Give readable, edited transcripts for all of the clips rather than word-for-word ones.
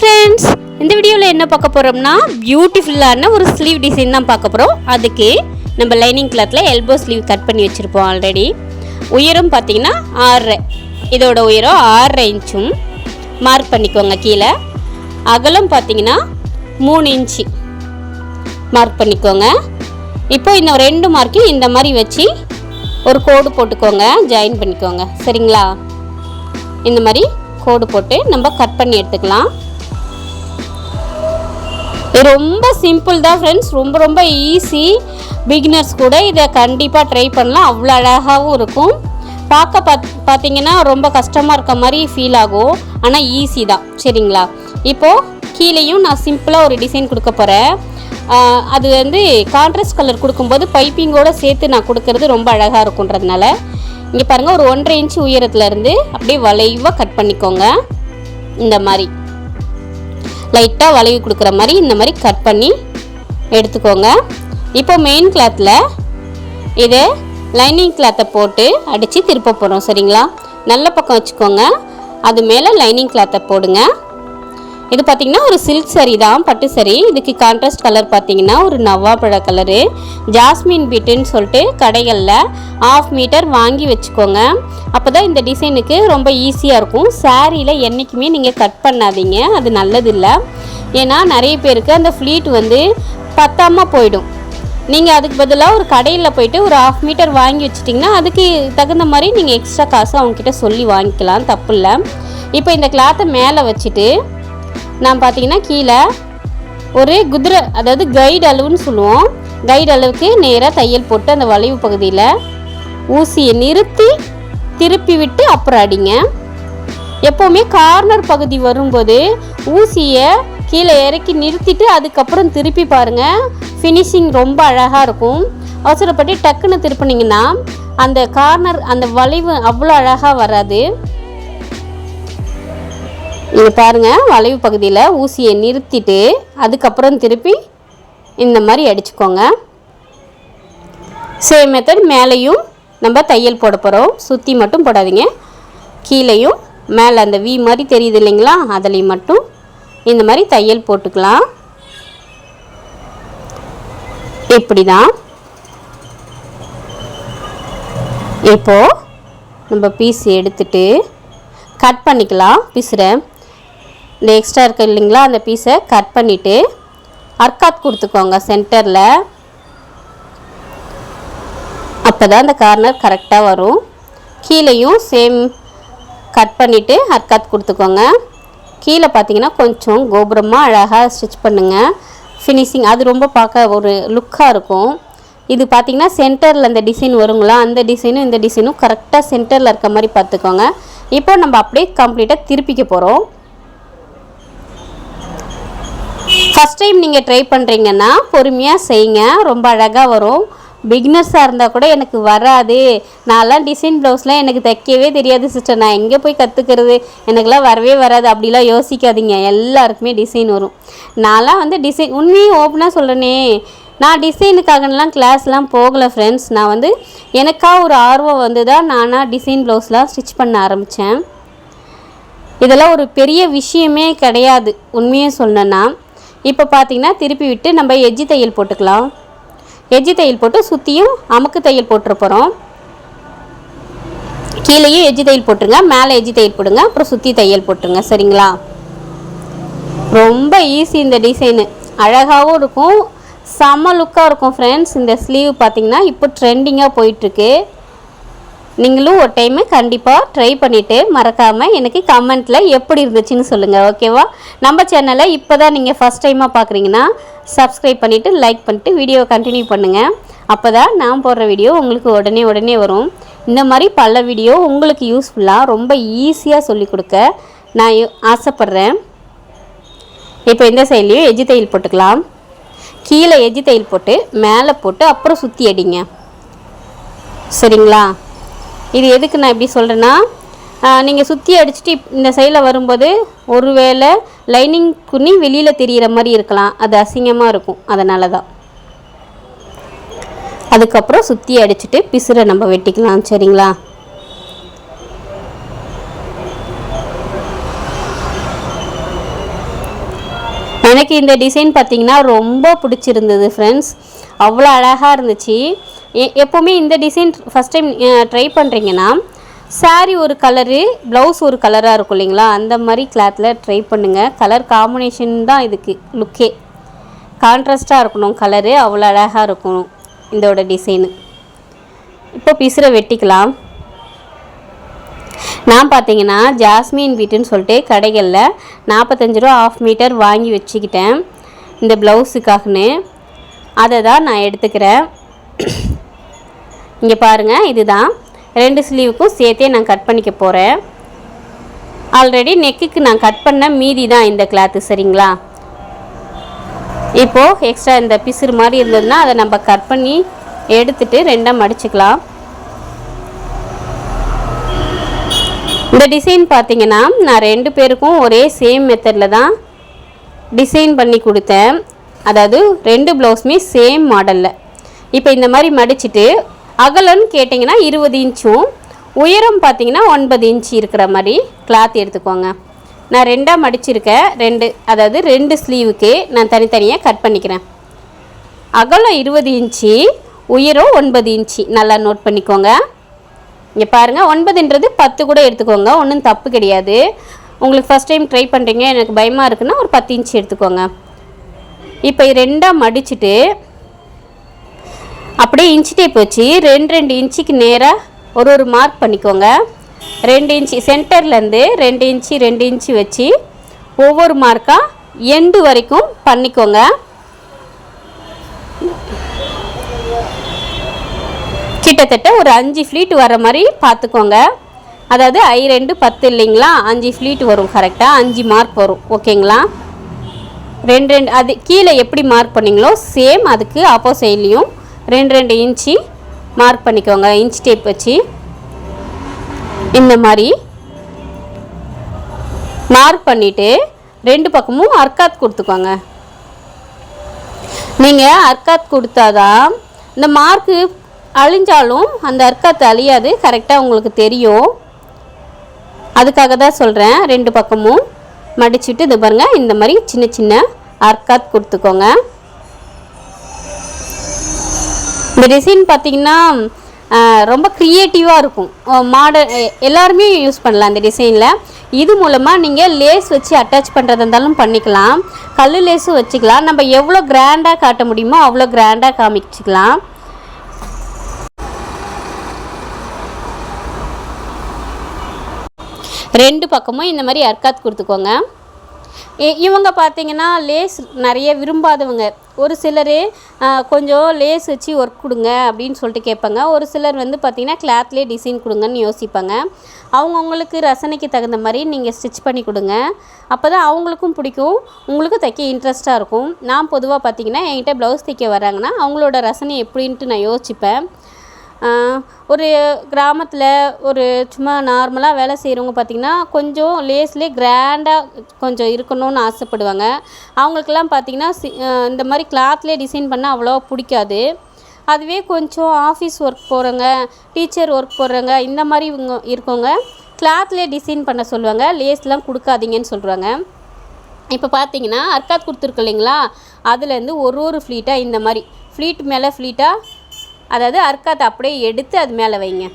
Friends இந்த வீடியோல என்ன பார்க்க போறோம்னா பியூட்டிஃபுல்லான ஒரு ஸ்லீவ் டிசைன் தான் பார்க்க போறோம். அதுக்கு நம்ம லைனிங் கிளாத்ல எல்போ ஸ்லீவ் கட் பண்ணி வச்சிருப்போம் ஆல்ரெடி. உயரம் பாத்தீங்கன்னா 6, இதோட உயரம் 6 இன்ச்சும் மார்க் பண்ணிக்கோங்க. கீழே அகலம் பாத்தீங்கன்னா 3 இன்ச் மார்க் பண்ணிக்கோங்க. இப்போ இந்த ரெண்டு மார்க்கையும் இந்த மாதிரி வச்சு ஒரு கோடு போட்டுக்கோங்க, ஜாயின் பண்ணிக்கோங்க. சரிங்களா? இந்த மாதிரி கோடு போட்டு நம்ம கட் பண்ணி எடுத்துக்கலாம். ரொம்ப சிம்பிள் தான் ஃப்ரெண்ட்ஸ், ரொம்ப ஈஸி. பிகினர்ஸ் கூட இதை கண்டிப்பாக ட்ரை பண்ணலாம். அவ்வளோ அழகாகவும் இருக்கும். பார்க்க பார்த்தீங்கன்னா ரொம்ப கஷ்டமாக இருக்க மாதிரி ஃபீல் ஆகும், ஆனால் ஈஸி தான். சரிங்களா? இப்போது கீழேயும் நான் சிம்பிளாக ஒரு டிசைன் கொடுக்க போகிறேன். அது வந்து கான்ட்ராஸ்ட் கலர் கொடுக்கும்போது பைப்பிங்கோடு சேர்த்து நான் கொடுக்கறது ரொம்ப அழகாக இருக்குன்றதுனால இங்கே பாருங்கள், ஒரு 1.5 இன்ச் உயரத்துலேருந்து அப்படியே வளைவாக கட் பண்ணிக்கோங்க. இந்த மாதிரி லைட்டாக வளைவு கொடுக்குற மாதிரி இந்த மாதிரி கட் பண்ணி எடுத்துக்கோங்க. இப்போ மெயின் கிளாத்தில் இதை லைனிங் கிளாத்தை போட்டு அடித்து திருப்ப போகிறோம். சரிங்களா? நல்ல பக்கம் வச்சுக்கோங்க. அது மேலே லைனிங் கிளாத்தை போடுங்க. இது பார்த்திங்கன்னா ஒரு சில்க் சரி தான், பட்டு சரி. இதுக்கு கான்ட்ராஸ்ட் கலர் பார்த்திங்கன்னா ஒரு நவாப்பழ கலரு. ஜாஸ்மின் பீட்டுன்னு சொல்லிட்டு கடைகளில் 1/2 மீட்டர் வாங்கி வச்சுக்கோங்க. அப்போ தான் இந்த டிசைனுக்கு ரொம்ப ஈஸியாக இருக்கும். சாரியில் என்றைக்குமே நீங்கள் கட் பண்ணாதீங்க, அது நல்லதில்லை. ஏன்னா நிறைய பேருக்கு அந்த ஃப்ளீட் வந்து பத்தாமல் போயிடும். நீங்கள் அதுக்கு பதிலாக ஒரு கடையில் போய்ட்டு ஒரு 1/2 மீட்டர் வாங்கி வச்சிட்டிங்கன்னா அதுக்கு தகுந்த மாதிரி நீங்கள் எக்ஸ்ட்ரா காசு அவங்கக்கிட்ட சொல்லி வாங்கிக்கலாம், தப்பு இல்லை. இப்போ இந்த கிளாத்தை மேலே வச்சுட்டு நான் பார்த்தீங்கன்னா கீழே ஒரு குதிரை, அதாவது கைடு அளவுன்னு சொல்லுவோம், கைடு அளவுக்கு நேராக தையல் போட்டு அந்த வளைவு பகுதியில் ஊசியை நிறுத்தி திருப்பி விட்டு அப்புறம் அடிங்க. எப்போவுமே கார்னர் பகுதி வரும்போது ஊசியை கீழே இறக்கி நிறுத்திட்டு அதுக்கப்புறம் திருப்பி பாருங்கள், ஃபினிஷிங் ரொம்ப அழகாக இருக்கும். அவசரப்பட்டு டக்குன்னு திருப்பினீங்கன்னா அந்த கார்னர் அந்த வளைவு அவ்வளோ அழகாக வராது. இங்கே பாருங்கள், வளைவு பகுதியில் ஊசியை நிறுத்திட்டு அதுக்கப்புறம் திருப்பி இந்த மாதிரி அடிச்சுக்கோங்க. சேம் மெத்தட் மேலேயும் நம்ம தையல் போட போகிறோம். சுற்றி மட்டும் போடாதீங்க, கீழேயும் மேலே அந்த வி மாதிரி தெரியுது இல்லைங்களா, அதுலேயும் மட்டும் இந்த மாதிரி தையல் போட்டுக்கலாம். இப்படி தான். இப்போது நம்ம பீஸ் எடுத்துட்டு கட் பண்ணிக்கலாம். பீஸை இந்த எக்ஸ்ட்ரா இருக்க இல்லைங்களா, அந்த பீஸை கட் பண்ணிவிட்டு அர்க்காத் கொடுத்துக்கோங்க சென்டரில். அப்போ தான் அந்த கார்னர் கரெக்டாக வரும். கீழேயும் சேம் கட் பண்ணிவிட்டு அர்க்காத் கொடுத்துக்கோங்க. கீழே பார்த்தீங்கன்னா கொஞ்சம் கோபுரமாக அழகாக ஸ்டிச் பண்ணுங்கள். ஃபினிஷிங் அது ரொம்ப பார்க்க ஒரு லுக்காக இருக்கும். இது பார்த்திங்கன்னா சென்டரில் அந்த டிசைன் வருங்களா, அந்த டிசைனும் இந்த டிசைனும் கரெக்டாக சென்டரில் இருக்க மாதிரி பார்த்துக்கோங்க. இப்போ நம்ம அப்படியே கம்ப்ளீட்டாக திருப்பிக்க போகிறோம். ஃபஸ்ட் டைம் நீங்கள் ட்ரை பண்ணுறீங்கன்னா பொறுமையாக செய்யுங்க, ரொம்ப அழகாக வரும். பிகினர்ஸாக இருந்தால் கூட எனக்கு வராது, நான்லாம் டிசைன் ப்ளவுஸ்லாம் எனக்கு தைக்கவே தெரியாது சிஸ்டர், நான் எங்கே போய் கற்றுக்கிறது, எனக்குலாம் வரவே வராது அப்படிலாம் யோசிக்காதீங்க. எல்லாருக்குமே டிசைன் வரும். நான்லாம் வந்து டிசைன் உண்மையும் ஓப்பனாக சொல்கிறேனே, நான் டிசைனுக்காகலாம் கிளாஸ்லாம் போகலை ஃப்ரெண்ட்ஸ். நான் வந்து எனக்காக ஒரு ஆர்வம் வந்து தான் நானாக டிசைன் ப்ளவுஸ்லாம் ஸ்டிச் பண்ண ஆரம்பித்தேன். இதெல்லாம் ஒரு பெரிய விஷயமே கிடையாது உண்மையாக சொன்னேன்னா. இப்போ பார்த்தீங்கன்னா திருப்பி விட்டு நம்ம எஜ்ஜி தையல் போட்டுக்கலாம். எஜ்ஜி தையல் போட்டு சுற்றியும் அமுக்கு தையல் போட்டுற போகிறோம். கீழேயும் எஜ்ஜி தையல் போட்டுருங்க, மேலே எஜ்ஜி தையல் போடுங்க, அப்புறம் சுற்றி தையல் போட்டுருங்க. சரிங்களா? ரொம்ப ஈஸி. இந்த டிசைனு அழகாகவும் இருக்கும், செம்ம லுக்காக இருக்கும் ஃப்ரெண்ட்ஸ். இந்த ஸ்லீவ் பார்த்திங்கன்னா இப்போ ட்ரெண்டிங்காக போயிட்டுருக்கு. நீங்களும் ஒரு டைமு கண்டிப்பாக ட்ரை பண்ணிவிட்டு மறக்காமல் எனக்கு கமெண்ட்டில் எப்படி இருந்துச்சுன்னு சொல்லுங்கள். ஓகேவா? நம்ம சேனலை இப்போ தான் நீங்கள் ஃபஸ்ட் டைமாக பார்க்குறீங்கன்னா சப்ஸ்கிரைப் பண்ணிவிட்டு லைக் பண்ணிட்டு வீடியோவை கண்டினியூ பண்ணுங்கள். அப்போ தான் நான் போடுற வீடியோ உங்களுக்கு உடனே வரும். இந்த மாதிரி பல வீடியோ உங்களுக்கு யூஸ்ஃபுல்லாக ரொம்ப ஈஸியாக சொல்லிக் கொடுக்க நான் ஆசைப்பட்றேன். இப்போ இந்த சைட்லேயும் எஜ்ஜி தையல் போட்டுக்கலாம். கீழே எஜ்ஜி தையல் போட்டு மேலே போட்டு அப்புறம் சுற்றி அடிங்க. சரிங்களா? இது எதுக்கு நான் இப்படி சொல்கிறேன்னா, நீங்கள் சுற்றி அடிச்சுட்டு இந்த சைடில் வரும்போது ஒருவேளை லைனிங் துணி வெளியில் தெரிகிற மாதிரி இருக்கலாம், அது அசிங்கமாக இருக்கும். அதனால தான். அதுக்கப்புறம் சுற்றி அடிச்சுட்டு பிசுரை நம்ம வெட்டிக்கலாம். சரிங்களா? எனக்கு இந்த டிசைன் பார்த்திங்கன்னா ரொம்ப பிடிச்சிருந்தது ஃப்ரெண்ட்ஸ். அவ்வளோ அழகாக இருந்துச்சு. எப்போவுமே இந்த டிசைன் ஃபஸ்ட் டைம் ட்ரை பண்ணுறீங்கன்னா சாரீ ஒரு கலரு, ப்ளவுஸ் ஒரு கலராக இருக்கும் இல்லைங்களா, அந்த மாதிரி கிளாத்தில் ட்ரை பண்ணுங்கள். கலர் காம்பினேஷன் தான் இதுக்கு லுக்கே. கான்ட்ராஸ்ட்டாக இருக்கணும் கலரு, அவ்வளோ அழகாக இருக்கணும் இதோட டிசைனு. இப்போ பிசுரை வெட்டிக்கலாம். நான் பார்த்தீங்கன்னா ஜாஸ்மின் பீட்டுன்னு சொல்லிட்டு கடைகளில் 45 ரூபா 1/2 மீட்டர் வாங்கி வச்சுக்கிட்டேன் இந்த ப்ளவுஸுக்காகன்னு. அதை தான் நான் எடுத்துக்கிறேன். இங்கே பாருங்கள், இதுதான் 2 ஸ்லீவுக்கும் சேர்த்தே நான் கட் பண்ணிக்க போகிறேன். ஆல்ரெடி நெக்குக்கு நான் கட் பண்ண மீதி தான் இந்த கிளாத்து, சரிங்களா. இப்போது எக்ஸ்ட்ரா இந்த பிசுறு மாதிரி இருந்ததுன்னா அதை நம்ம கட் பண்ணி எடுத்துட்டு 2ஆக மடிச்சுக்கலாம். இந்த டிசைன் பார்த்திங்கன்னா நான் 2 பேருக்கும் ஒரே சேம் மெத்தடில் தான் டிசைன் பண்ணி கொடுத்தேன். அதாவது 2 ப்ளவுஸுமே சேம் மாடலில். இப்போ இந்த மாதிரி மடிச்சுட்டு அகலன்னு கேட்டிங்கன்னா 20 இன்ச்சும் உயரம் பார்த்திங்கன்னா 9 இன்ச்சு இருக்கிற மாதிரி கிளாத் எடுத்துக்கோங்க. நான் 2ஆக மடிச்சிருக்கேன். அதாவது 2 ஸ்லீவுக்கு நான் தனித்தனியாக கட் பண்ணிக்கிறேன். அகலம் 20 இன்ச்சு, உயரம் 9 இன்ச்சு. நல்லா நோட் பண்ணிக்கோங்க. இங்கே பாருங்கள், 9ன்றது 10 கூட எடுத்துக்கோங்க, ஒன்றும் தப்பு கிடையாது. உங்களுக்கு ஃபஸ்ட் டைம் ட்ரை பண்ணுறீங்க, எனக்கு பயமாக இருக்குன்னா ஒரு 10 இன்ச்சு எடுத்துக்கோங்க. இப்போ 2ஆக மடிச்சுட்டு அப்படியே இன்ச்சு டேப் வச்சு 2 இன்ச்சுக்கு நேராக ஒரு மார்க் பண்ணிக்கோங்க. 2 இன்ச்சு சென்டர்லேருந்து 2 இன்ச்சு வச்சு ஒவ்வொரு மார்க்காக எண்டு வரைக்கும் பண்ணிக்கோங்க. கிட்டத்தட்ட ஒரு 5 ஃப்ளீட் வர மாதிரி பார்த்துக்கோங்க. அதாவது I2 10 இல்லைங்களா, 5 ஃப்ளீட் வரும். கரெக்டாக 5 மார்க் வரும். ஓகேங்களா. 2 அது கீழே எப்படி மார்க் பண்ணிங்களோ சேம் அதுக்கு ஆப்போசைட்லேயும் 2 இன்ச்சு மார்க் பண்ணிக்கோங்க. இன்ச் டேப் வச்சு இந்த மாதிரி மார்க் பண்ணிவிட்டு 2 பக்கமும் அர்க்காத் கொடுத்துக்கோங்க. நீங்கள் அர்க்காத் கொடுத்தாதான் இந்த மார்க்கு அழிஞ்சாலும் அந்த அர்க்காத் அழியாது, கரெக்டாக உங்களுக்கு தெரியும். அதுக்காக தான் சொல்கிறேன். 2 பக்கமும் மடிச்சுட்டு இது பாருங்கள், இந்த மாதிரி சின்ன சின்ன அர்க்காத் கொடுத்துக்கோங்க. இந்த டிசைன் பார்த்திங்கன்னா ரொம்ப க்ரியேட்டிவாக இருக்கும். மாடல் எல்லாருமே யூஸ் பண்ணலாம் இந்த டிசைனில். இது மூலமாக நீங்கள் லேஸ் வச்சு அட்டாச் பண்ணுறதா இருந்தாலும் பண்ணிக்கலாம், கல் லேஸும் வச்சுக்கலாம். நம்ம எவ்வளோ கிராண்டாக காட்ட முடியுமோ அவ்வளோ கிராண்டாக காமிச்சிக்கலாம். ரெண்டு பக்கமும் இந்த மாதிரி அர்க்காத் கொடுத்துக்கோங்க. இவங்க பார்த்தீங்கன்னா லேஸ் நிறைய விரும்பாதவங்க. ஒரு சிலர் கொஞ்சம் லேஸ் வச்சு ஒர்க் கொடுங்க அப்படின்னு சொல்லிட்டு கேட்பாங்க. ஒரு சிலர் வந்து பார்த்திங்கன்னா கிளாத்லேயே டிசைன் கொடுங்கன்னு யோசிப்பாங்க. அவங்கவுங்களுக்கு ரசனைக்கு தகுந்த மாதிரி நீங்கள் ஸ்டிச் பண்ணி கொடுங்க. அப்போ தான் அவங்களுக்கும் பிடிக்கும், உங்களுக்கும் தைக்க இன்ட்ரெஸ்ட்டாக இருக்கும். நான் பொதுவாக பார்த்திங்கன்னா என்கிட்ட ப்ளவுஸ் தைக்க வராங்கன்னா அவங்களோட ரசனை எப்படின்ட்டு நான் யோசிப்பேன். ஒரு கிராமத்தில் ஒரு சும்மா நார்மலாக வேலை செய்கிறவங்க பார்த்திங்கன்னா கொஞ்சம் லேஸ்லேயே கிராண்டாக கொஞ்சம் இருக்கணும்னு ஆசைப்படுவாங்க. அவங்களுக்கெல்லாம் பார்த்திங்கன்னா இந்த மாதிரி கிளாத்லேயே டிசைன் பண்ணால் அவ்வளோவா பிடிக்காது. அதுவே கொஞ்சம் ஆஃபீஸ் ஒர்க் போகிறவங்க, டீச்சர் ஒர்க் போடுறவங்க, இந்த மாதிரி இவங்க இருக்கவங்க கிளாத்லேயே டிசைன் பண்ண சொல்லுவாங்க, லேஸ்லாம் கொடுக்காதீங்கன்னு சொல்லுவாங்க. இப்போ பார்த்தீங்கன்னா அர்க்காத் கொடுத்துருக்கு இல்லைங்களா, அதுலேருந்து ஒரு ஃப்ளீட்டாக இந்த மாதிரி ஃப்ளீட் மேலே ஃப்ளீட்டாக, அதாவது அர்க்காத்தை அப்படியே எடுத்து அது மேலே வைங்க.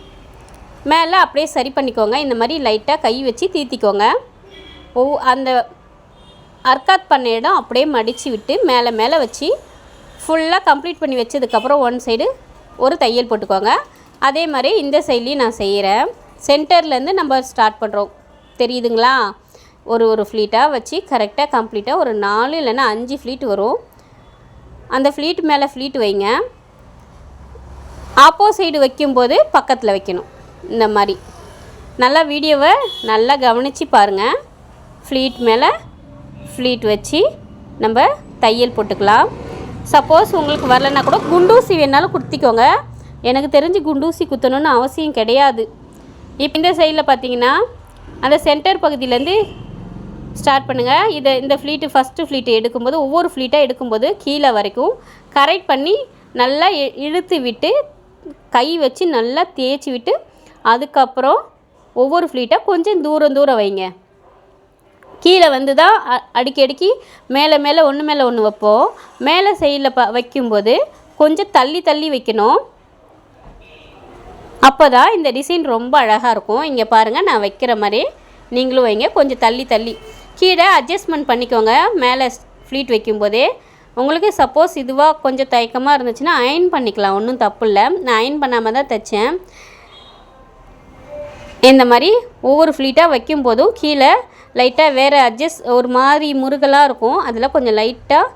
மேலே அப்படியே சரி பண்ணிக்கோங்க. இந்த மாதிரி லைட்டாக கை வச்சு தீர்த்திக்கோங்க. அந்த அர்க்காத் பண்ண இடம் அப்படியே மடித்து விட்டு மேலே மேலே வச்சு ஃபுல்லாக கம்ப்ளீட் பண்ணி வச்சதுக்கப்புறம் ஒன் சைடு ஒரு தையல் போட்டுக்கோங்க. அதே மாதிரி இந்த சைட்லேயும் நான் செய்கிறேன். சென்டர்லேருந்து நம்ம ஸ்டார்ட் பண்ணுறோம், தெரியுதுங்களா? ஒரு ஃப்ளீட்டாக வச்சு கரெக்டாக கம்ப்ளீட்டாக ஒரு 4 இல்லைன்னா 5 ஃப்ளீட் வரும். அந்த ஃப்ளீட் மேலே ஃப்ளீட் வைங்க. ஆப்போசைடு வைக்கும்போது பக்கத்தில் வைக்கணும். இந்த மாதிரி நல்லா வீடியோவை நல்லா கவனித்து பாருங்கள். ஃப்ளீட் மேலே ஃப்ளீட் வச்சு நம்ம தையல் போட்டுக்கலாம். சப்போஸ் உங்களுக்கு வரலைன்னா கூட குண்டூசி வேணாலும் குத்திக்கோங்க. எனக்கு தெரிஞ்சு குண்டூசி குத்தணும்னு அவசியம் கிடையாது. இப்போ இந்த சைடில் பார்த்தீங்கன்னா அந்த சென்டர் பகுதியிலேருந்து ஸ்டார்ட் பண்ணுங்கள். இந்த ஃப்ளீட்டு ஃபஸ்ட்டு ஃப்ளீட்டு எடுக்கும்போது ஒவ்வொரு ஃப்ளீட்டாக எடுக்கும்போது கீழே வரைக்கும் கரெக்ட் பண்ணி நல்லா இழுத்து விட்டு கை வச்சு நல்லா தேய்ச்சி விட்டு அதுக்கப்புறம் ஒவ்வொரு ஃப்ளீட்டாக கொஞ்சம் தூரம் வைங்க. கீழே வந்து தான் அடிக்கி மேலே மேலே ஒன்று மேலே ஒன்று வைப்போம். மேலே சைடில் வைக்கும்போது கொஞ்சம் தள்ளி தள்ளி வைக்கணும். அப்போ தான் இந்த டிசைன் ரொம்ப அழகாக இருக்கும். இங்கே பாருங்கள், நான் வைக்கிற மாதிரி நீங்களும் வைங்க. கொஞ்சம் தள்ளி தள்ளி கீழே அட்ஜஸ்ட்மெண்ட் பண்ணிக்கோங்க. மேலே ஃப்ளீட் வைக்கும்போதே உங்களுக்கு சப்போஸ் இதுவாக கொஞ்சம் தயக்கமாக இருந்துச்சுன்னா அயன் பண்ணிக்கலாம், ஒன்றும் தப்பு இல்லை. நான் அயன் பண்ணாமல் தான் தைச்சேன். இந்த மாதிரி ஒவ்வொரு ஃப்ளீட்டாக வைக்கும்போதும் கீழே லைட்டாக வேறு ஒரு மாதிரி முருகலாக இருக்கும், அதில் கொஞ்சம் லைட்டாக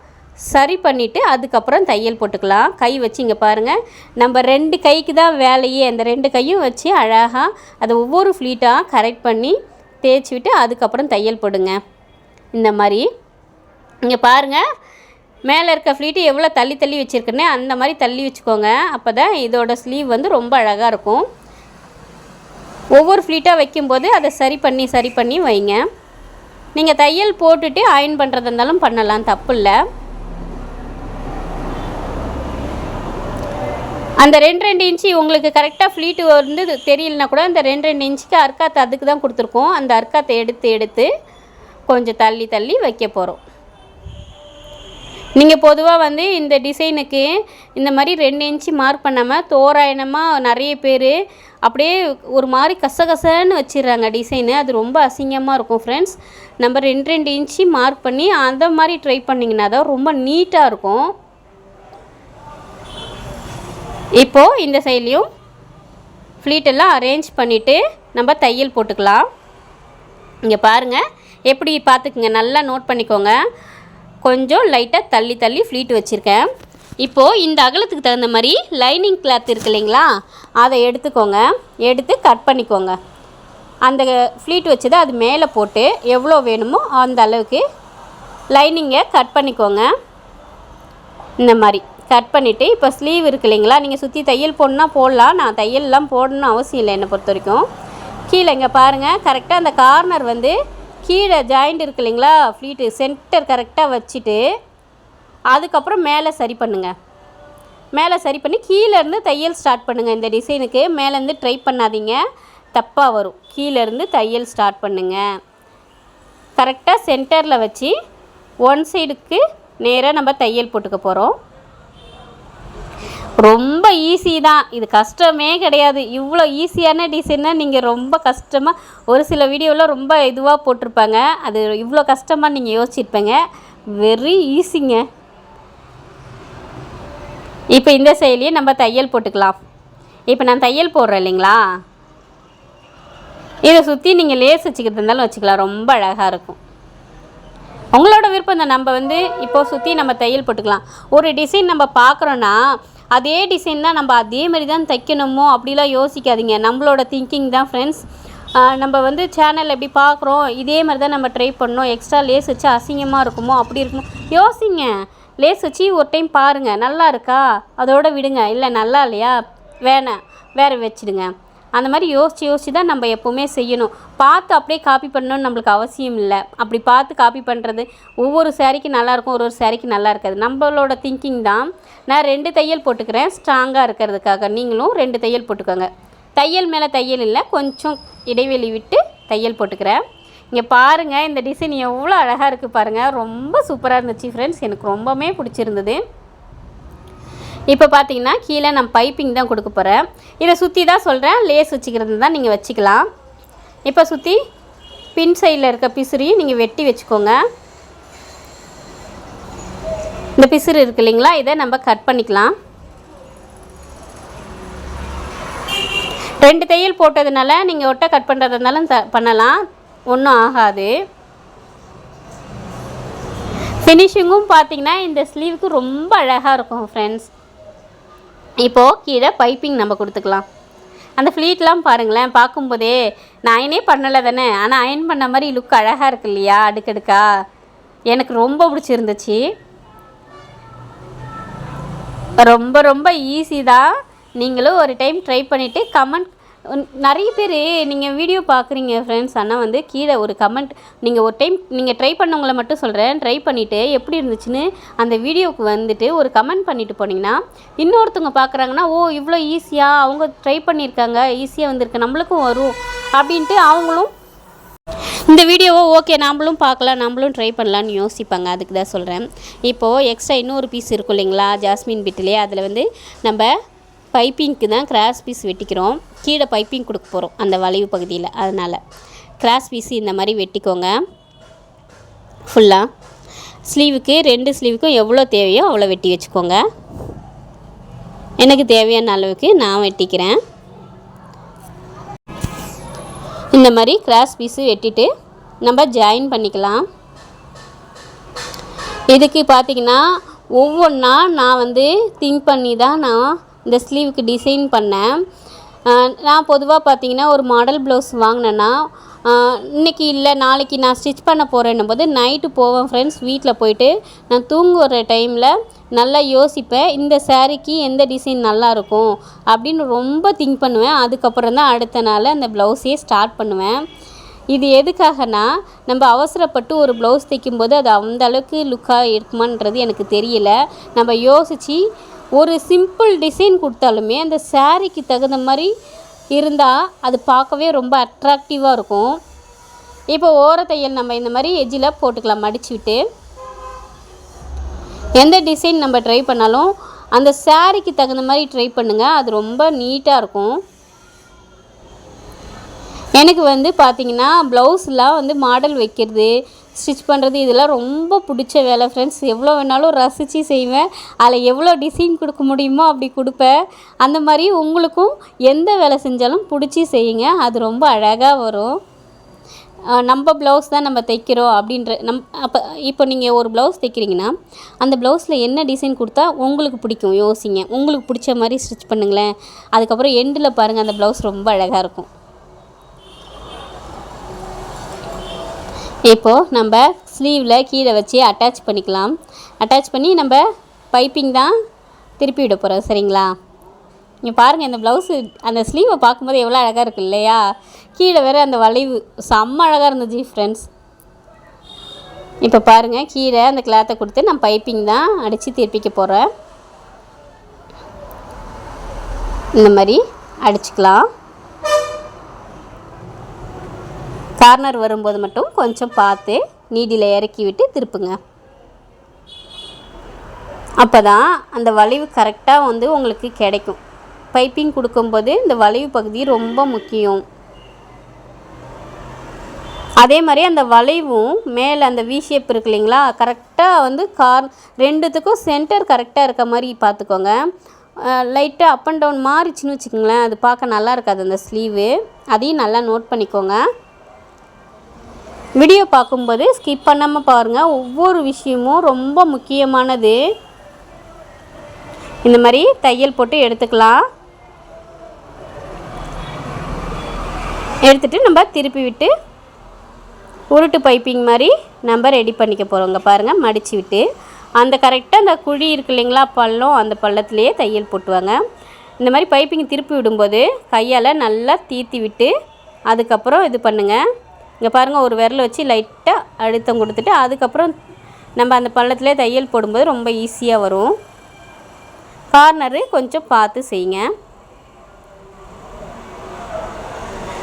சரி பண்ணிவிட்டு அதுக்கப்புறம் தையல் போட்டுக்கலாம். கை வச்சு இங்கே பாருங்கள், நம்ம 2 கைக்கு தான் வேலையே. அந்த 2 கையும் வச்சு அழகாக அதை ஒவ்வொரு ஃப்ளீட்டாக கரெக்ட் பண்ணி தேய்ச்சி விட்டு அதுக்கப்புறம் தையல் போடுங்க. இந்த மாதிரி இங்கே பாருங்கள், மேலே இருக்க ஃப்ளீட்டு எவ்வளோ தள்ளி தள்ளி வச்சுருக்குன்னே அந்த மாதிரி தள்ளி வச்சுக்கோங்க. அப்போ தான் இதோட ஸ்லீவ் வந்து ரொம்ப அழகாக இருக்கும். ஒவ்வொரு ஃப்ளீட்டாக வைக்கும்போது அதை சரி பண்ணி வைங்க. நீங்கள் தையல் போட்டுட்டு அயன் பண்ணுறதா இருந்தாலும் பண்ணலாம், தப்பு இல்லை. அந்த 2 இன்ச்சு உங்களுக்கு கரெக்டாக ஃப்ளீட்டு வந்து தெரியலனா கூட அந்த 2 இன்ச்சுக்கு அர்க்காத்தை அதுக்கு தான் கொடுத்துருக்கோம். அந்த அர்க்காத்தை எடுத்து கொஞ்சம் தள்ளி தள்ளி வைக்க போகிறோம். நீங்கள் பொதுவாக வந்து இந்த டிசைனுக்கு இந்த மாதிரி 2 இன்ச்சு மார்க் பண்ணாமல் தோராயமாக நிறைய பேர் அப்படியே ஒரு மாதிரி கசகசன்னு வச்சிடுறாங்க டிசைனு. அது ரொம்ப அசிங்கமாக இருக்கும் ஃப்ரெண்ட்ஸ். நம்ம 2 இன்ச்சு மார்க் பண்ணி அந்த மாதிரி ட்ரை பண்ணிங்கன்னா தான் ரொம்ப நீட்டாக இருக்கும். இப்போது இந்த சைட்லேயும் ஃப்ளீட்டெல்லாம் அரேஞ்ச் பண்ணிவிட்டு நம்ம தையல் போட்டுக்கலாம். இங்கே பாருங்கள், எப்படி பார்த்துக்குங்க, நல்லா நோட் பண்ணிக்கோங்க. கொஞ்சம் லைட்டாக தள்ளி தள்ளி ஃப்ளீட் வச்சுருக்கேன். இப்போது இந்த அகலத்துக்கு தகுந்த மாதிரி லைனிங் கிளாத் இருக்குது இல்லைங்களா, அதை எடுத்துக்கோங்க. எடுத்து கட் பண்ணிக்கோங்க. அந்த ஃப்ளீட் வச்சதை அது மேலே போட்டு எவ்வளோ வேணுமோ அந்த அளவுக்கு லைனிங்கை கட் பண்ணிக்கோங்க. இந்த மாதிரி கட் பண்ணிவிட்டு இப்போ ஸ்லீவ் இருக்குது இல்லைங்களா, நீங்கள் சுற்றி தையல் போடணுன்னா போடலாம். நான் தையல்லாம் போடணும்னு அவசியம் இல்லை என்னை பொறுத்த வரைக்கும். கீழே இங்கே பாருங்கள், கரெக்டாக அந்த கார்னர் வந்து கீழே ஜாயிண்ட் இருக்குது இல்லைங்களா, ஃப்ளீட்டு சென்டர் கரெக்டாக வச்சுட்டு அதுக்கப்புறம் மேலே சரி பண்ணுங்கள். மேலே சரி பண்ணி கீழேருந்து தையல் ஸ்டார்ட் பண்ணுங்கள். இந்த டிசைனுக்கு மேலேருந்து ட்ரை பண்ணாதீங்க, தப்பாக வரும். கீழேருந்து தையல் ஸ்டார்ட் பண்ணுங்கள். கரெக்டாக சென்டரில் வச்சு ஒன் சைடுக்கு நேராக நம்ம தையல் போட்டுக்க போகிறோம். ரொம்ப ஈஸி தான், இது கஷ்டமே கிடையாது. இவ்வளோ ஈஸியான டிசைனை நீங்கள் ரொம்ப கஷ்டமாக ஒரு சில வீடியோவில் ரொம்ப இதுவாக போட்டிருப்பாங்க, அது இவ்வளோ கஷ்டமாக நீங்கள் யோசிச்சிருப்பீங்க. வெரி ஈஸிங்க. இப்போ இந்த சைட்லேயே நம்ம தையல் போட்டுக்கலாம். இப்போ நான் தையல் போடுறேன் இல்லைங்களா, இதை சுற்றி நீங்கள் லேஸ் வச்சுக்கிறது இருந்தாலும் வச்சுக்கலாம், ரொம்ப அழகாக இருக்கும். உங்களோட விருப்பம் தான். நம்ம வந்து இப்போது சுற்றி நம்ம தையல் போட்டுக்கலாம். ஒரு டிசைன் நம்ம பார்க்குறோன்னா அதே டிசைன் தான் நம்ம அதே மாதிரி தான் தைக்கணுமோ அப்படிலாம் யோசிக்காதீங்க. நம்மளோட திங்கிங் தான் ஃப்ரெண்ட்ஸ். நம்ம வந்து சேனல் எப்படி பார்க்குறோம் இதே மாதிரி தான் நம்ம ட்ரை பண்ணோம். எக்ஸ்ட்ரா லேஸ் வச்சு அசிங்கமாக இருக்குமோ அப்படி இருக்குமோ யோசிங்க. லேஸ் வச்சு ஒரு டைம் பாருங்கள், நல்லா இருக்கா அதோட விடுங்க. இல்லை நல்லா இல்லையா வேறு வச்சுடுங்க. அந்த மாதிரி யோசித்து தான் நம்ம எப்போவுமே செய்யணும். பார்த்து அப்படியே காப்பி பண்ணணும்னு நம்மளுக்கு அவசியம் இல்லை. அப்படி பார்த்து காப்பி பண்ணுறது ஒவ்வொரு சாரிக்கு நல்லாயிருக்கும், ஒரு சாரிக்கு நல்லா இருக்காது. நம்மளோட திங்கிங் தான். நான் 2 தையல் போட்டுக்கிறேன் ஸ்ட்ராங்காக இருக்கிறதுக்காக. நீங்களும் 2 தையல் போட்டுக்கோங்க. தையல் மேலே தையல் இல்லை, கொஞ்சம் இடைவெளி விட்டு தையல் போட்டுக்கிறேன். இங்கே பாருங்கள், இந்த டிசைன் எவ்வளோ அழகாக இருக்குது பாருங்கள். ரொம்ப சூப்பராக இருந்துச்சு ஃப்ரெண்ட்ஸ், எனக்கு ரொம்பவே பிடிச்சிருந்தது. இப்போ பார்த்தீங்கன்னா கீழே நான் பைப்பிங் தான் கொடுக்க போகிறேன். இதை சுற்றி தான் சொல்கிறேன், லேஸ் வச்சுக்கிறது தான் நீங்கள் வச்சுக்கலாம். இப்போ சுற்றி பின் சைடில் இருக்க பிசுறையும் நீங்கள் வெட்டி வச்சுக்கோங்க. இந்த பிசுறு இருக்கு இல்லைங்களா, இதை நம்ம கட் பண்ணிக்கலாம். 2 தையல் போட்டதுனால நீங்கள் ஒட்டை கட் பண்ணுறதா இருந்தாலும் பண்ணலாம், ஒன்றும் ஆகாது. ஃபினிஷிங்கும் பார்த்தீங்கன்னா இந்த ஸ்லீவுக்கு ரொம்ப அழகாக இருக்கும் ஃப்ரெண்ட்ஸ். இப்போது கீழே பைப்பிங் நம்ம கொடுத்துக்கலாம். அந்த ஃப்ளீட்லாம் பாருங்களேன், பார்க்கும்போதே நான் அயனே பண்ணலை தானே, ஆனால் அயன் பண்ண மாதிரி லுக் அழகாக இருக்கு இல்லையா, அடுக்கடுக்கா. எனக்கு ரொம்ப பிடிச்சிருந்துச்சு. ரொம்ப ரொம்ப ஈஸி தான். நீங்களும் ஒரு டைம் ட்ரை பண்ணிவிட்டு கமெண்ட். நிறைய பேர் நீங்கள் வீடியோ பார்க்குறீங்க ஃப்ரெண்ட்ஸ், ஆனால் வந்து கீழே ஒரு கமெண்ட் நீங்கள் ஒரு டைம் நீங்கள் ட்ரை பண்ணவங்கள மட்டும் சொல்கிறேன், ட்ரை பண்ணிவிட்டு எப்படி இருந்துச்சுன்னு அந்த வீடியோவுக்கு வந்துட்டு ஒரு கமெண்ட் பண்ணிவிட்டு போனீங்கன்னா இன்னொருத்தவங்க பார்க்குறாங்கன்னா, ஓ இவ்வளோ ஈஸியாக அவங்க ட்ரை பண்ணியிருக்காங்க, ஈஸியாக வந்திருக்கு நம்மளுக்கும் வரும் அப்படின்ட்டு அவங்களும் இந்த வீடியோவை ஓகே நம்மளும் பார்க்கலாம், நம்மளும் ட்ரை பண்ணலான்னு யோசிப்பாங்க. அதுக்கு தான் சொல்கிறேன். இப்போது எக்ஸ்ட்ரா இன்னொரு பீஸ் இருக்கும் இல்லைங்களா, ஜாஸ்மின் பிட்டிலே, அதில் வந்து நம்ம பைப்பிங்க்கு தான் கிராஸ் பீஸ் வெட்டிக்கிறோம். கீழே பைப்பிங் கொடுக்க போகிறோம் அந்த வளைவு பகுதியில். அதனால் கிராஸ் பீஸ் இந்த மாதிரி வெட்டிக்கோங்க ஃபுல்லாக. ஸ்லீவுக்கு 2 ஸ்லீவுக்கும் எவ்வளோ தேவையோ அவ்வளோ வெட்டி வச்சுக்கோங்க. எனக்கு தேவையான அளவுக்கு நான் வெட்டிக்கிறேன். இந்த மாதிரி கிராஸ் பீஸு வெட்டிட்டு நம்ம ஜாயின் பண்ணிக்கலாம். இதுக்கு பார்த்திங்கன்னா ஒவ்வொன்றா நான் வந்து திங்க் பண்ணி தான் நான் இந்த ஸ்லீவுக்கு டிசைன் பண்ணேன். நான் பொதுவாக பார்த்திங்கன்னா ஒரு மாடல் ப்ளவுஸ் வாங்கினேன்னா இன்றைக்கி இல்லை நாளைக்கு நான் ஸ்டிச் பண்ண போகிறேன்னும் போது நைட்டு போவேன் ஃப்ரெண்ட்ஸ். வீட்டில் போயிட்டு நான் தூங்குற டைமில் நல்லா யோசிப்பேன், இந்த சாரீக்கு எந்த டிசைன் நல்லாயிருக்கும் அப்படின்னு ரொம்ப திங்க் பண்ணுவேன். அதுக்கப்புறம் தான் அடுத்த நாள் அந்த ப்ளவுஸே ஸ்டார்ட் பண்ணுவேன். இது எதுக்காகனா, நம்ம அவசரப்பட்டு ஒரு ப்ளவுஸ் தைக்கும்போது அது அந்த அளவுக்கு லுக்காக இருக்குமான்றது எனக்கு தெரியல. நம்ம யோசித்து ஒரு சிம்பிள் டிசைன் கொடுத்தாலுமே அந்த சாரீக்கு தகுந்த மாதிரி இருந்தால் அது பார்க்கவே ரொம்ப அட்ராக்டிவாக இருக்கும். இப்போ ஓரத்தையல் நம்ம இந்த மாதிரி எஜ்ஜில் போட்டுக்கலாம் மடித்து விட்டு. எந்த டிசைன் நம்ம ட்ரை பண்ணாலும் அந்த சாரீக்கு தகுந்த மாதிரி ட்ரை பண்ணுங்கள், அது ரொம்ப நீட்டாக இருக்கும். எனக்கு வந்து பார்த்திங்கன்னா ப்ளவுஸ்லாம் வந்து மாடல் வைக்கிறது, ஸ்டிச் பண்ணுறது இதெல்லாம் ரொம்ப பிடிச்ச வேலை ஃப்ரெண்ட்ஸ். எவ்வளோ வேணாலும் ரசித்து செய்வேன். அதில் எவ்வளோ டிசைன் கொடுக்க முடியுமோ அப்படி கொடுப்பேன். அந்த மாதிரி உங்களுக்கும் எந்த வேலை செஞ்சாலும் பிடிச்சி செய்யுங்க, அது ரொம்ப அழகாக வரும். நம்ம ப்ளவுஸ் தான் நம்ம தைக்கிறோம் அப்படின்ற இப்போ நீங்கள் ஒரு ப்ளவுஸ் தைக்கிறீங்கன்னா அந்த ப்ளவுஸில் என்ன டிசைன் கொடுத்தா உங்களுக்கு பிடிக்கும் யோசிங்க. உங்களுக்கு பிடிச்ச மாதிரி ஸ்டிச் பண்ணுங்களேன். அதுக்கப்புறம் எண்டில் பாருங்கள், அந்த ப்ளவுஸ் ரொம்ப அழகாக இருக்கும். இப்போது நம்ம ஸ்லீவில் கீழே வச்சு அட்டாச் பண்ணிக்கலாம். அட்டாச் பண்ணி நம்ம பைப்பிங் தான் திருப்பி விட போகிறோம். சரிங்களா? இங்கே பாருங்கள், இந்த ப்ளவுஸு அந்த ஸ்லீவை பார்க்கும்போது எவ்வளோ அழகாக இருக்குது இல்லையா? கீழே வேறு அந்த வளைவு செம்ம அழகாக இருந்துச்சு ஃப்ரெண்ட்ஸ். இப்போ பாருங்கள், கீழே அந்த கிளாத்தை கொடுத்து நான் பைப்பிங் தான் அடித்து திருப்பிக்க போகிறேன். இந்த மாதிரி அடிச்சுக்கலாம். கார்னர் வரும்போது மட்டும் கொஞ்சம் பார்த்து நீடியில் இறக்கி விட்டு திருப்புங்க. அப்போ தான் அந்த வளைவு கரெக்டாக வந்து உங்களுக்கு கிடைக்கும். பைப்பிங் கொடுக்கும்போது இந்த வளைவு பகுதி ரொம்ப முக்கியம். அதே மாதிரி அந்த வளைவும் மேலே அந்த வி ஷேப் இருக்கு இல்லைங்களா, கரெக்டாக வந்து ரெண்டுத்துக்கும் சென்டர் கரெக்டாக இருக்க மாதிரி பார்த்துக்கோங்க. லைட்டாக அப் அண்ட் டவுன் மாறிச்சின்னு வச்சுக்கோங்களேன், அது பார்க்க நல்லா இருக்காது அந்த ஸ்லீவு. அதையும் நல்லா நோட் பண்ணிக்கோங்க. வீடியோ பார்க்கும்போது ஸ்கிப் பண்ணாமல் பாருங்கள், ஒவ்வொரு விஷயமும் ரொம்ப முக்கியமானது. இந்த மாதிரி தையல் போட்டு எடுத்துக்கலாம். எடுத்துகிட்டு நம்ம திருப்பி விட்டு உருட்டு பைப்பிங் மாதிரி நம்ம ரெடி பண்ணிக்க போகிறோங்க. பாருங்கள், மடித்து விட்டு அந்த கரெக்டாக அந்த குழி இருக்கு இல்லைங்களா பள்ளம், அந்த பள்ளத்துலேயே தையல் போட்டுவாங்க. இந்த மாதிரி பைப்பிங் திருப்பி விடும்போது கையால் நல்லா தீர்த்தி விட்டு அதுக்கப்புறம் இது பண்ணுங்கள். இங்கே பாருங்கள், ஒரு விரல் வச்சு லைட்டாக அழுத்தம் கொடுத்துட்டு அதுக்கப்புறம் நம்ம அந்த பள்ளத்துலேயே தையல் போடும்போது ரொம்ப ஈஸியாக வரும். கார்னரு கொஞ்சம் பார்த்து செய்யுங்க.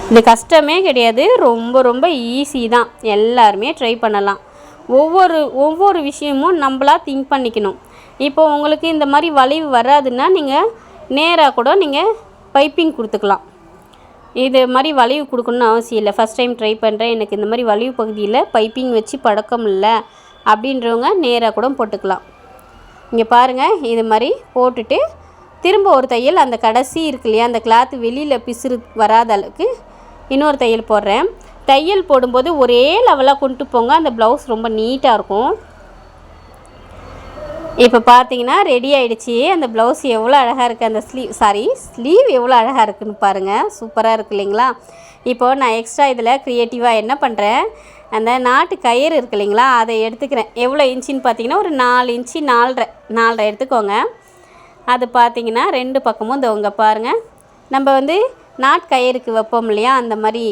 இது கஷ்டமே கிடையாது, ரொம்ப ரொம்ப ஈஸி தான். எல்லாருமே ட்ரை பண்ணலாம். ஒவ்வொரு விஷயமும் நம்மளாக திங்க் பண்ணிக்கணும். இப்போ உங்களுக்கு இந்த மாதிரி வளைவு வராதுன்னா நீங்கள் நேராக கூட நீங்கள் பைப்பிங் கொடுத்துக்கலாம். இது மாதிரி வளைவு கொடுக்கணுன்னு அவசியம் இல்லை. ஃபஸ்ட் டைம் ட்ரை பண்ணுறேன், எனக்கு இந்த மாதிரி வளைவு பகுதியில் பைப்பிங் வச்சு பழக்கம் இல்லை அப்படின்றவங்க நேராக கூட போட்டுக்கலாம். இங்கே பாருங்கள், இது மாதிரி போட்டுட்டு திரும்ப ஒரு தையல் அந்த கடைசி இருக்கு இல்லையா, அந்த கிளாத்து வெளியில் பிசுறு வராத அளவுக்கு இன்னொரு தையல் போடுறேன். தையல் போடும்போது ஒரே லெவலாக கொண்டு போங்க, அந்த ப்ளவுஸ் ரொம்ப நீட்டாக இருக்கும். இப்போ பார்த்தீங்கன்னா ரெடி ஆகிடுச்சி. அந்த ப்ளவுஸ் எவ்வளோ அழகாக இருக்குது, அந்த ஸ்லீவ் எவ்வளோ அழகாக இருக்குதுன்னு பாருங்கள். சூப்பராக இருக்குது இல்லைங்களா? இப்போது நான் எக்ஸ்ட்ரா இதில் க்ரியேட்டிவாக என்ன பண்ணுறேன், அந்த நாட்டு கயிறு இருக்குது இல்லைங்களா, அதை எடுத்துக்கிறேன். எவ்வளோ இன்ச்சின்னு பார்த்தீங்கன்னா ஒரு 4 இன்ச்சு 4.5 எடுத்துக்கோங்க. அது பார்த்தீங்கன்னா 2 பக்கமும் இந்த பாருங்கள், நம்ம வந்து நாட்டு கயிறுக்கு வைப்போம் இல்லையா, அந்த மாதிரி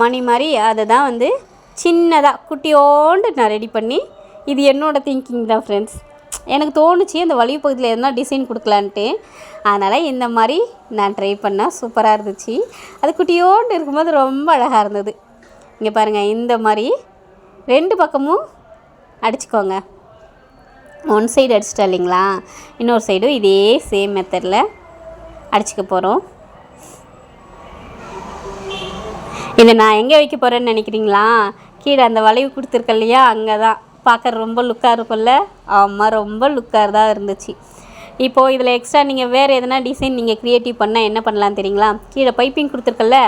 மணி மாதிரி அதை தான் வந்து சின்னதாக குட்டியோண்டு நான் ரெடி பண்ணி, இது என்னோடய திங்கிங் தான் ஃப்ரெண்ட்ஸ். எனக்கு தோணுச்சு அந்த வளைவு பகுதியில் எதனா டிசைன் கொடுக்கலான்ட்டு. அதனால் இந்த மாதிரி நான் ட்ரை பண்ணேன். சூப்பராக இருந்துச்சு. அது குட்டியோண்டு இருக்கும்போது ரொம்ப அழகாக இருந்தது. இங்கே பாருங்கள், இந்த மாதிரி 2 பக்கமும் அடிச்சுக்கோங்க. ஒன் சைடு அடிச்சிட்டா இல்லைங்களா, இன்னொரு சைடும் இதே சேம் மெத்தடில் அடிச்சுக்க போகிறோம். இதை நான் எங்கே வைக்க போகிறேன்னு நினைக்கிறீங்களா? கீழே அந்த வளைவு கொடுத்துருக்க இல்லையா, அங்கே தான். பார்க்க ரொம்ப லுக்காக இருக்கும்ல? ஆமாம், ரொம்ப லுக்காக தான் இருந்துச்சு. இப்போது இதில் எக்ஸ்ட்ரா நீங்கள் வேறு எதனா டிசைன் நீங்கள் க்ரியேட்டிவ் பண்ணால் என்ன பண்ணலாம் தெரியுங்களா? கீழே பைப்பிங் கொடுத்துருக்கல,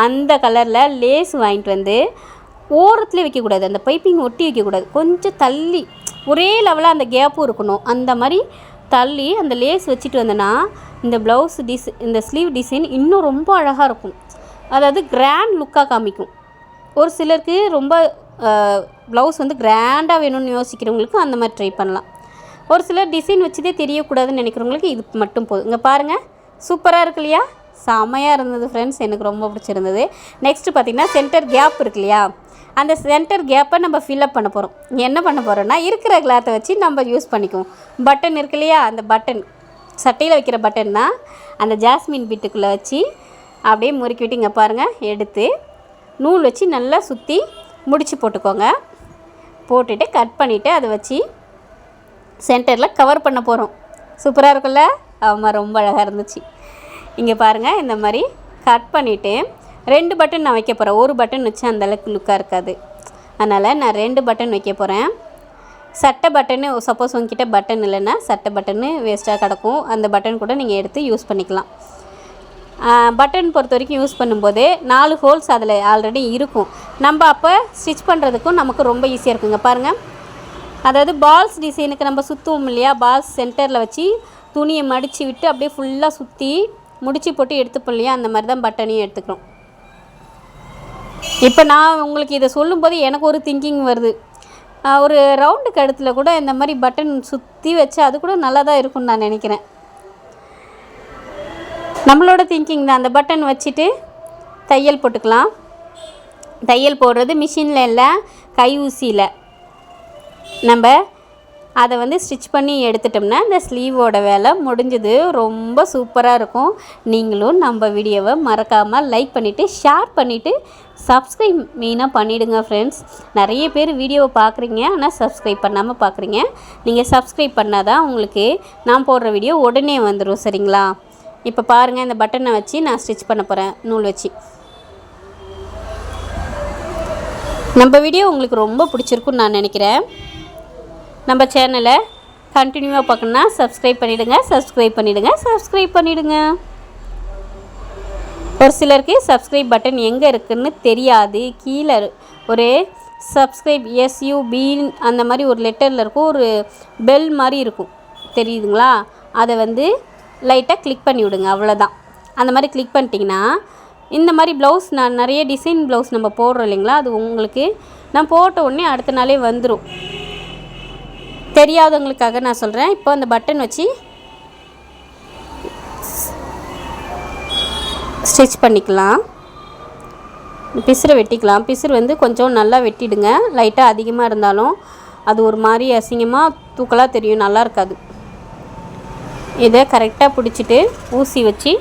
அந்த கலரில் லேஸ் வாங்கிட்டு வந்து ஓரத்துலேயே வைக்கக்கூடாது, அந்த பைப்பிங் ஒட்டி வைக்கக்கூடாது, கொஞ்சம் தள்ளி ஒரே லெவலாக அந்த கேப்பும் இருக்கணும். அந்த மாதிரி தள்ளி அந்த லேஸ் வச்சுட்டு வந்தேன்னா இந்த ப்ளவுஸ் இந்த ஸ்லீவ் டிசைன் இன்னும் ரொம்ப அழகாக இருக்கும். அதாவது கிராண்ட் லுக்காக காமிக்கும். ஒரு சிலருக்கு ரொம்ப ப்ளவுஸ் வந்து கிராண்டாக வேணும்னு யோசிக்கிறவங்களுக்கு அந்த மாதிரி ட்ரை பண்ணலாம். ஒரு சிலர் டிசைன் வச்சதே தெரியக்கூடாதுன்னு நினைக்கிறவங்களுக்கு இது மட்டும் போதும். இங்கே பாருங்கள், சூப்பராக இருக்கு இல்லையா? செமையாக இருந்தது ஃப்ரெண்ட்ஸ், எனக்கு ரொம்ப பிடிச்சிருந்தது. நெக்ஸ்ட்டு பார்த்திங்கன்னா சென்டர் கேப் இருக்கு இல்லையா, அந்த சென்டர் கேப்பை நம்ம ஃபில்அப் பண்ண போகிறோம். என்ன பண்ண போகிறோன்னா இருக்கிற கிளாத்தை வச்சு நம்ம யூஸ் பண்ணிக்குவோம். பட்டன் இருக்கு இல்லையா, அந்த பட்டன் சட்டையில் வைக்கிற பட்டன் தான், அந்த ஜாஸ்மின் பிட்டுக்குள்ளே வச்சு அப்படியே முறுக்கி விட்டு இங்கே பாருங்கள், எடுத்து நூல் வச்சு நல்லா சுற்றி முடிச்சு போட்டுக்கோங்க. போட்டுட்டு கட் பண்ணிவிட்டு அதை வச்சு சென்டரில் கவர் பண்ண போகிறோம். சூப்பராக இருக்குல்ல? ஆமாம், ரொம்ப அழகாக இருந்துச்சு. இங்கே பாருங்கள், இந்த மாதிரி கட் பண்ணிவிட்டு 2 பட்டன் நான் வைக்க போகிறேன். ஒரு பட்டன் வச்சு அந்தளவுக்கு லுக்காக இருக்காது, அதனால் நான் 2 பட்டன் வைக்க போகிறேன். சட்டை பட்டனு சப்போஸ் உங்ககிட்ட பட்டன் இல்லைன்னா சட்டை பட்டனு வேஸ்ட்டாக கிடக்கும், அந்த பட்டன் கூட நீங்கள் எடுத்து யூஸ் பண்ணிக்கலாம். பட்டன் பொறுத்த வரைக்கும் யூஸ் பண்ணும்போது 4 ஹோல்ஸ் அதில் ஆல்ரெடி இருக்கும். நம்ம அப்போ ஸ்டிச் பண்ணுறதுக்கும் நமக்கு ரொம்ப ஈஸியாக இருக்குங்க. பாருங்கள், அதாவது பால்ஸ் டிசைனுக்கு நம்ம சுற்றுவோம் இல்லையா, பால்ஸ் சென்டரில் வச்சு துணியை மடித்து விட்டு அப்படியே ஃபுல்லாக சுற்றி முடிச்சு போட்டு எடுத்துப்போம் இல்லையா, அந்த மாதிரி தான் பட்டனையும் எடுத்துக்கிறோம். இப்போ நான் உங்களுக்கு இதை சொல்லும்போது எனக்கு ஒரு திங்கிங் வருது, ஒரு ரவுண்டு கழுத்தில் கூட இந்த மாதிரி பட்டன் சுற்றி வச்சு அது கூட நல்லா தான் இருக்கும்னு நான் நினைக்கிறேன். நம்மளோட திங்கிங் தான். அந்த பட்டன் வச்சுட்டு தையல் போட்டுக்கலாம். தையல் போடுறது மிஷினில் இல்லை, கை ஊசியில் நம்ம அதை வந்து ஸ்டிச் பண்ணி எடுத்துட்டோம்னா இந்த ஸ்லீவோட வேலை முடிஞ்சது. ரொம்ப சூப்பராக இருக்கும். நீங்களும் நம்ம வீடியோவை மறக்காமல் லைக் பண்ணிவிட்டு ஷேர் பண்ணிவிட்டு சப்ஸ்கிரைப் மெயினாக பண்ணிவிடுங்க ஃப்ரெண்ட்ஸ். நிறைய பேர் வீடியோவை பார்க்குறீங்க, ஆனால் சப்ஸ்கிரைப் பண்ணாமல் பார்க்குறீங்க. நீங்கள் சப்ஸ்கிரைப் பண்ணால் தான் உங்களுக்கு நான் போடுற வீடியோ உடனே வந்துடும், சரிங்களா? இப்போ பாருங்கள், இந்த பட்டனை வச்சு நான் ஸ்டிச் பண்ண போகிறேன் நூல் வச்சு. நம்ம வீடியோ உங்களுக்கு ரொம்ப பிடிச்சிருக்குன்னு நான் நினைக்கிறேன். நம்ம சேனலை கண்டினியூவாக பார்க்கணுன்னா சப்ஸ்கிரைப் பண்ணிவிடுங்க. ஒரு சிலருக்கு சப்ஸ்கிரைப் பட்டன் எங்கே இருக்குதுன்னு தெரியாது. கீழே ஒரு சப்ஸ்கிரைப் SUB அந்த மாதிரி ஒரு லெட்டரில் இருக்கும், ஒரு பெல் மாதிரி இருக்கும், தெரியுதுங்களா? அதை வந்து லைட்டாக கிளிக் பண்ணி விடுங்க, அவ்வளோதான். அந்த மாதிரி கிளிக் பண்ணிட்டீங்கன்னா இந்த மாதிரி ப்ளவுஸ், நான் நிறைய டிசைன் ப்ளவுஸ் நம்ம போடுறோம் இல்லைங்களா, அது உங்களுக்கு நான் போட்ட உடனே அடுத்த நாளே வந்துடும். தெரியாதவங்களுக்காக நான் சொல்கிறேன். இப்போ அந்த பட்டன் வச்சு ஸ்டிச் பண்ணிக்கலாம். பிசுரை வெட்டிக்கலாம். பிசுறு வந்து கொஞ்சம் நல்லா வெட்டிடுங்க. லைட்டாக அதிகமாக இருந்தாலும் அது ஒரு மாதிரி அசிங்கமாக தூக்கலாக தெரியும், நல்லா இருக்காது. இதை கரெக்டாக பிடிச்சிட்டு ஊசி வச்சு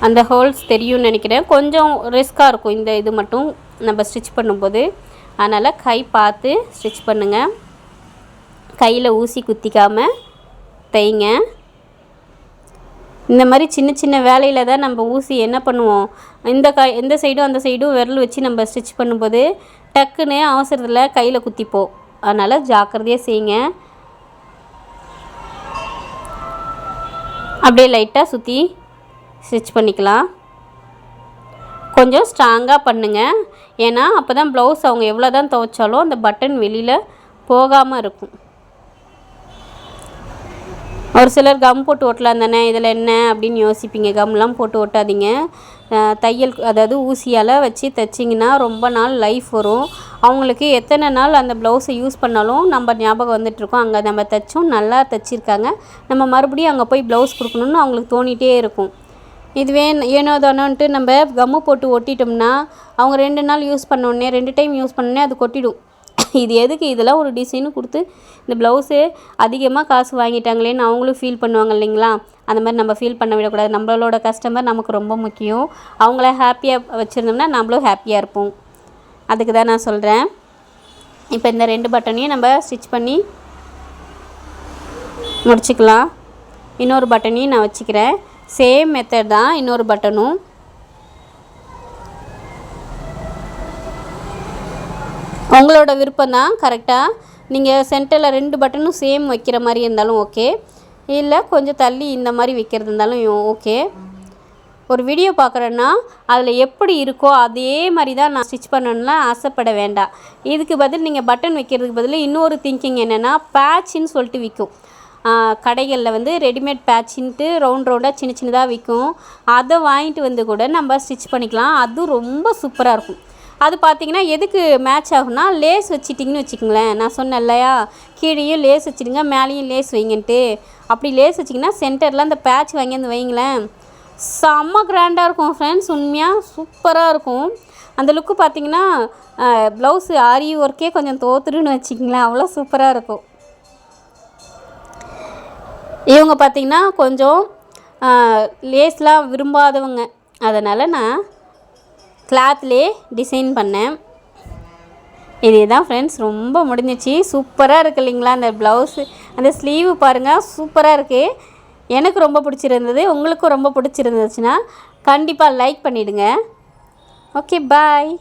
அந்த ஹோல்ஸ் தெரியும்னு நினைக்கிறேன். கொஞ்சம் ரிஸ்க்காக இருக்கும் இந்த இது மட்டும் நம்ம ஸ்டிச் பண்ணும்போது, அதனால் கை பார்த்து ஸ்டிச் பண்ணுங்கள். கையில் ஊசி குத்திக்காமல் தைங்க. இந்த மாதிரி சின்ன சின்ன வேலையில் தான் நம்ம ஊசி என்ன பண்ணுவோம், எந்த சைடும் அந்த சைடும் விரல் வச்சு நம்ம ஸ்டிச் பண்ணும்போது டக்குன்னு அவசரத்தில் கையில் குத்திப்போம். அதனால் ஜாக்கிரதையாக செய்யுங்க. அப்படியே லைட்டாக சுற்றி ஸ்டிச் பண்ணிக்கலாம். கொஞ்சம் ஸ்ட்ராங்காக பண்ணுங்கள், ஏன்னா அப்போ தான் ப்ளவுஸ் அவங்க எவ்வளோ தான் துவைச்சாலும் அந்த பட்டன் வெளியில் போகாமல் இருக்கும். ஒரு சிலர் கம் போட்டு ஒட்டலாம் தானே, இதில் என்ன அப்படின்னு யோசிப்பீங்க. கம்லாம் போட்டு ஒட்டாதீங்க. தையல் அதாவது ஊசியால் வச்சு தைச்சிங்கன்னா ரொம்ப நாள் லைஃப் வரும். அவங்களுக்கு எத்தனை நாள் அந்த ப்ளவுஸை யூஸ் பண்ணாலும் நம்ம ஞாபகம் வந்துட்டுருக்கோம், அங்கே நம்ம தைச்சோம், நல்லா தைச்சிருக்காங்க, நம்ம மறுபடியும் அங்கே போய் ப்ளவுஸ் கொடுக்கணுன்னு அவங்களுக்கு தோணிகிட்டே இருக்கும். இதுவே ஏனோ தானோன்ட்டு நம்ம கம்மு போட்டு ஒட்டிட்டோம்னா அவங்க 2 நாள் யூஸ் பண்ணோடனே 2 டைம் யூஸ் பண்ணோடனே அது கொட்டிடும். இது எதுக்கு, இதெல்லாம் ஒரு டிசைனு கொடுத்து இந்த ப்ளவுஸு அதிகமாக காசு வாங்கிட்டாங்களேன்னு அவங்களும் ஃபீல் பண்ணுவாங்க இல்லைங்களா? அந்த மாதிரி நம்ம ஃபீல் பண்ண விடக்கூடாது. நம்மளோட கஸ்டமர் நமக்கு ரொம்ப முக்கியம். அவங்கள ஹாப்பியாக வச்சுருந்தோம்னா நம்மளும் ஹாப்பியாக இருப்போம். அதுக்கு தான் நான் சொல்கிறேன். இப்போ இந்த 2 பட்டனையும் நம்ம ஸ்டிச் பண்ணி முடிச்சுக்கலாம். இன்னொரு பட்டனையும் நான் வச்சுக்கிறேன். சேம் மெத்தட் தான் இன்னொரு பட்டனும். உங்களோட விருப்பம் தான். கரெக்டாக நீங்கள் சென்டரில் 2 பட்டனும் சேம் வைக்கிற மாதிரி இருந்தாலும் ஓகே, இல்லை கொஞ்சம் தள்ளி இந்த மாதிரி வைக்கிறது இருந்தாலும் ஓகே. ஒரு வீடியோ பார்க்குறேன்னா அதில் எப்படி இருக்கோ அதே மாதிரி தான் நான் ஸ்டிச் பண்ணணும்லாம் ஆசைப்பட வேண்டாம். இதுக்கு பதில் நீங்கள் பட்டன் வைக்கிறதுக்கு பதில் இன்னொரு திங்கிங் என்னென்னா, பேட்சின்னு சொல்லிட்டு விற்கும் கடைகளில் வந்து, ரெடிமேட் பேட்சின்ட்டு ரவுண்டாக சின்ன சின்னதாக விற்கும். அதை வாங்கிட்டு வந்து கூட நம்ம ஸ்டிச் பண்ணிக்கலாம். அதுவும் ரொம்ப சூப்பராக இருக்கும். அது பார்த்திங்கன்னா எதுக்கு மேட்ச் ஆகும்னா, லேஸ் வச்சிட்டிங்கன்னு வச்சுக்கோங்களேன். நான் சொன்னேன் இல்லையா, கீழேயும் லேஸ் வச்சுடுங்க மேலேயும் லேஸ் வைங்கன்ட்டு. அப்படி லேஸ் வச்சிங்கன்னா சென்டரில் அந்த பேட்ச் வாங்கி வந்து வைங்களேன், செம்ம கிராண்டாக இருக்கும் ஃப்ரெண்ட்ஸ். உண்மையாக சூப்பராக இருக்கும். அந்த லுக்கு பார்த்திங்கன்னா ப்ளவுஸு ஆரி ஒர்க்கே கொஞ்சம் தோத்துருன்னு வச்சுக்கிங்களேன், அவ்வளோ சூப்பராக இருக்கும். இவங்க பார்த்திங்கன்னா கொஞ்சம் லேஸ்லாம் விரும்பாதவங்க, அதனால் நான் கிளாத்லேயே டிசைன் பண்ணேன். இதே தான் ஃப்ரெண்ட்ஸ். ரொம்ப முடிஞ்சிச்சு. சூப்பராக இருக்குது இல்லைங்களா அந்த ப்ளவுஸு. அந்த ஸ்லீவு பாருங்கள், சூப்பராக இருக்குது. எனக்கு ரொம்ப பிடிச்சிருந்தது. உங்களுக்கும் ரொம்ப பிடிச்சிருந்துச்சுன்னா கண்டிப்பாக லைக் பண்ணிவிடுங்க. ஓகே, பாய்.